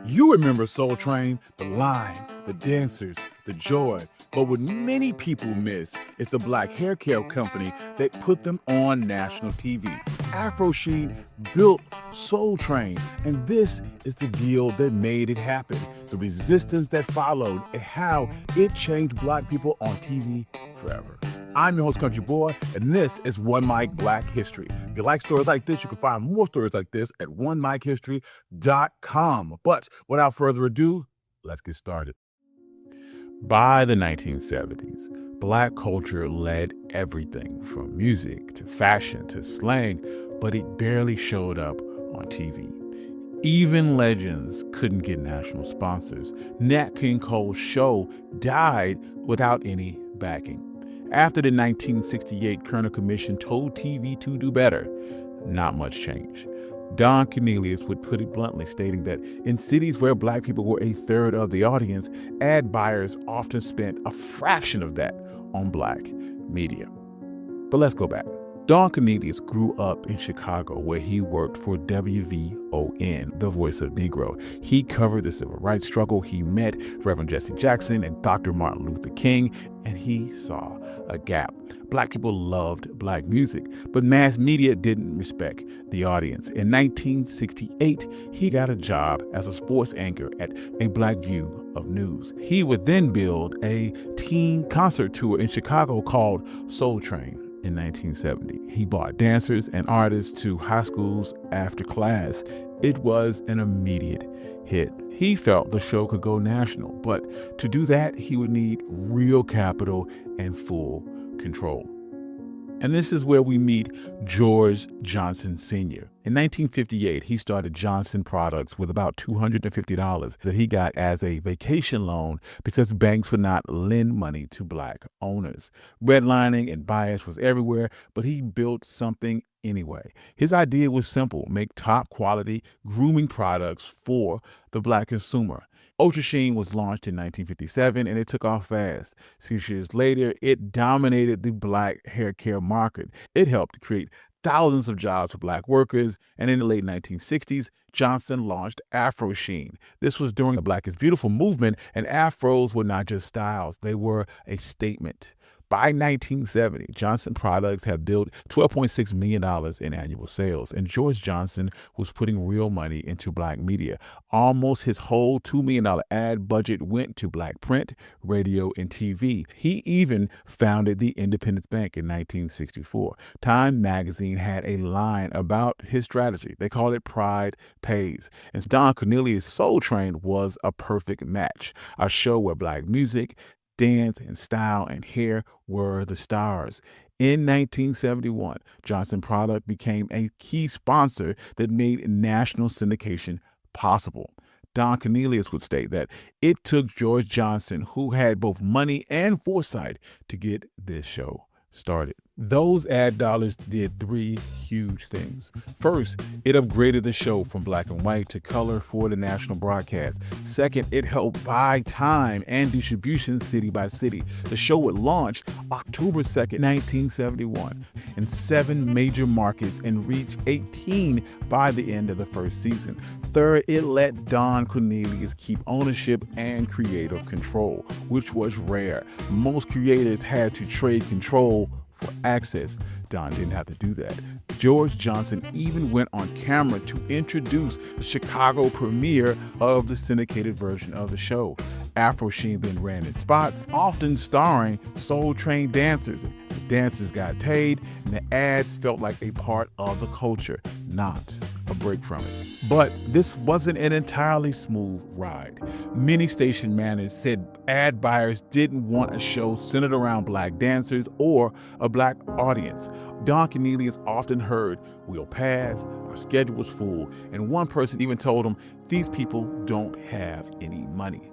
You remember Soul Train, the line, the dancers, the joy. But what many people miss is the black hair care company that put them on national TV. Afro Sheen built Soul Train, and this is the deal that made it happen. The resistance that followed, and how it changed black people on TV forever. I'm your host, Country Boy, and this is One Mic Black History. If you like stories like this, you can find more stories like this at onemichistory.com. But without further ado, let's get started. By the 1970s, black culture led everything from music to fashion to slang, but it barely showed up on TV. Even legends couldn't get national sponsors. Nat King Cole's show died without any backing. After the 1968 Kerner Commission told TV to do better, not much changed. Don Cornelius would put it bluntly, stating that in cities where black people were a third of the audience, ad buyers often spent a fraction of that on black media. But let's go back. Don Cornelius grew up in Chicago, where he worked for WVON, the Voice of Negro. He covered the civil rights struggle. He met Reverend Jesse Jackson and Dr. Martin Luther King, and he saw a gap. Black people loved black music, but mass media didn't respect the audience. In 1968, he got a job as a sports anchor at a Black View of News. He would then build a teen concert tour in Chicago called Soul Train. In 1970, he brought dancers and artists to high schools after class. It was an immediate hit. He felt the show could go national, but to do that, he would need real capital and full control. And this is where we meet George Johnson Sr. In 1958, he started Johnson Products with about $250 that he got as a vacation loan because banks would not lend money to black owners. Redlining and bias was everywhere, but he built something anyway. His idea was simple: make top quality grooming products for the black consumer. Ultra Sheen was launched in 1957 and it took off fast. 6 years later, it dominated the black hair care market. It helped create thousands of jobs for black workers, and in the late 1960s, Johnson launched Afro Sheen. This was during the Black is Beautiful movement, and afros were not just styles, they were a statement. By 1970, Johnson Products had built $12.6 million in annual sales, and George Johnson was putting real money into black media. Almost his whole $2 million ad budget went to black print, radio, and TV. He even founded the Independence Bank in 1964. Time magazine had a line about his strategy. They called it Pride Pays. And Don Cornelius' Soul Train was a perfect match, a show where black music, dance and style and hair were the stars. In 1971, Johnson Product became a key sponsor that made national syndication possible. Don Cornelius would state that it took George Johnson, who had both money and foresight, to get this show started. Those ad dollars did three huge things. First, it upgraded the show from black and white to color for the national broadcast. Second, it helped buy time and distribution city by city. The show would launch October 2nd, 1971 in 7 major markets and reach 18 by the end of the first season. Third, it let Don Cornelius keep ownership and creative control, which was rare. Most creators had to trade control for access. Don didn't have to do that. George Johnson even went on camera to introduce the Chicago premiere of the syndicated version of the show. Afro Sheen then ran in spots, often starring Soul Train dancers. The dancers got paid, and the ads felt like a part of the culture, not a break from it. But this wasn't an entirely smooth ride. Many station managers said ad buyers didn't want a show centered around black dancers or a black audience. Don Cornelius often heard, "We'll pass, our schedule was full," and one person even told him, "These people don't have any money."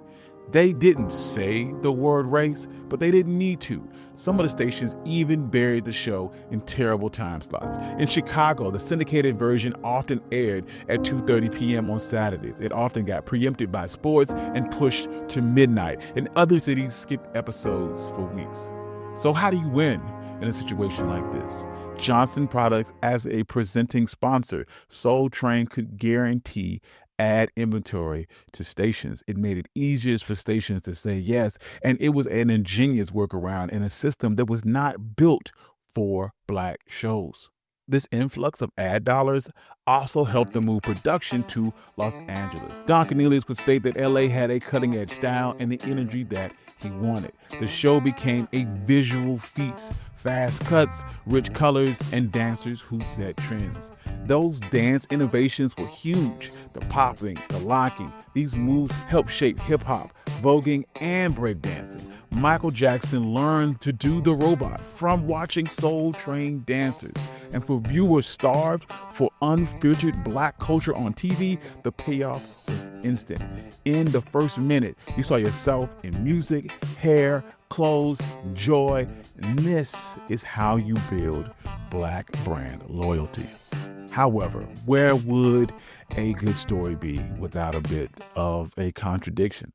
They didn't say the word race, but they didn't need to. Some of the stations even buried the show in terrible time slots. In Chicago, the syndicated version often aired at 2:30 p.m. on Saturdays. It often got preempted by sports and pushed to midnight, and other cities skipped episodes for weeks. So how do you win in a situation like this? Johnson Products, as a presenting sponsor, Soul Train could guarantee add inventory to stations. It made it easier for stations to say yes, and it was an ingenious workaround in a system that was not built for Black shows. This influx of ad dollars also helped them move production to Los Angeles. Don Cornelius would state that LA had a cutting edge style and the energy that he wanted. The show became a visual feast, fast cuts, rich colors, and dancers who set trends. Those dance innovations were huge. The popping, the locking, these moves helped shape hip hop, voguing, and breakdancing. Michael Jackson learned to do the robot from watching Soul Train dancers. And for viewers starved for unfiltered Black culture on TV, the payoff was instant. In the first minute, you saw yourself in music, hair, clothes, joy. And this is how you build Black brand loyalty. However, where would a good story be without a bit of a contradiction?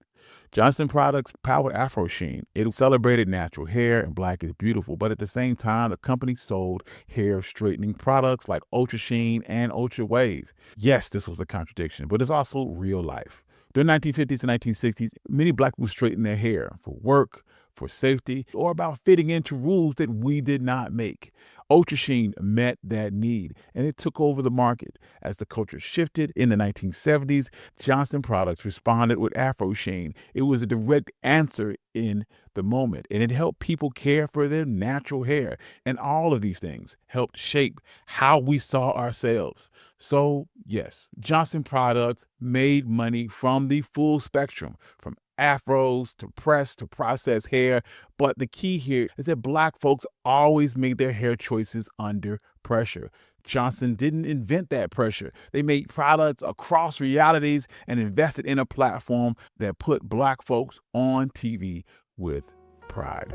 Johnson Products powered Afro Sheen. It celebrated natural hair and Black is beautiful, but at the same time, the company sold hair straightening products like Ultra Sheen and Ultra Wave. Yes, this was a contradiction, but it's also real life. During the 1950s and 1960s, many Black people straightened their hair for work, for safety, or about fitting into rules that we did not make. Ultra Sheen met that need, and it took over the market. As the culture shifted in the 1970s, Johnson Products responded with Afro Sheen. It was a direct answer in the moment, and it helped people care for their natural hair. And all of these things helped shape how we saw ourselves. So, yes, Johnson Products made money from the full spectrum, from afros to pressed to processed hair. But the key here is that Black folks always made their hair choices under pressure. Johnson didn't invent that pressure. They made products across realities and invested in a platform that put Black folks on TV with pride.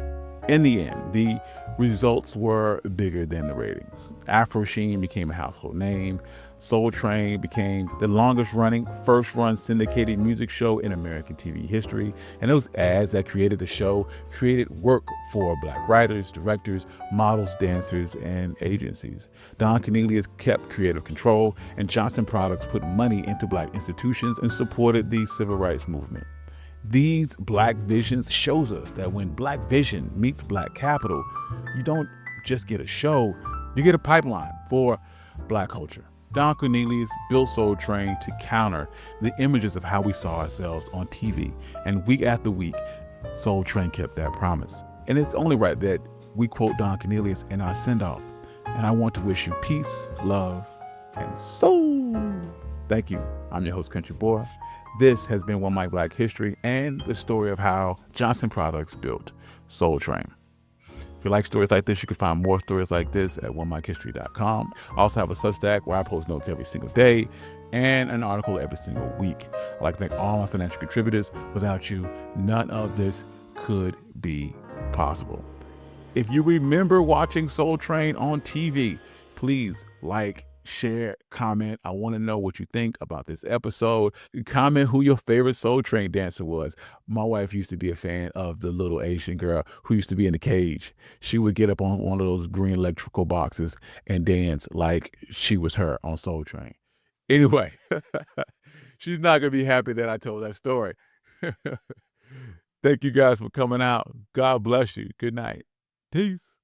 In the end, the results were bigger than the ratings. Afro Sheen became a household name. Soul Train became the longest running, first run syndicated music show in American TV history. And those ads that created the show created work for Black writers, directors, models, dancers, and agencies. Don Cornelius kept creative control, and Johnson Products put money into Black institutions and supported the civil rights movement. These Black visions shows us that when Black vision meets Black capital, you don't just get a show, you get a pipeline for Black culture. Don Cornelius built Soul Train to counter the images of how we saw ourselves on TV. And week after week, Soul Train kept that promise. And it's only right that we quote Don Cornelius in our send-off. And I want to wish you peace, love, and soul. Thank you. I'm your host, Country Boy. This has been One Mic Black History and the story of how Johnson Products built Soul Train. If you like stories like this, you can find more stories like this at onemichistory.com. I also have a Substack where I post notes every single day and an article every single week. I'd like to thank all my financial contributors. Without you, none of this could be possible. If you remember watching Soul Train on TV, please like, share, comment. I want to know what you think about this episode. Comment who your favorite Soul Train dancer was. My wife used to be a fan of the little Asian girl who used to be in the cage. She would get up on one of those green electrical boxes and dance like she was her on Soul Train. Anyway, she's not going to be happy that I told that story. Thank you guys for coming out. God bless you. Good night. Peace.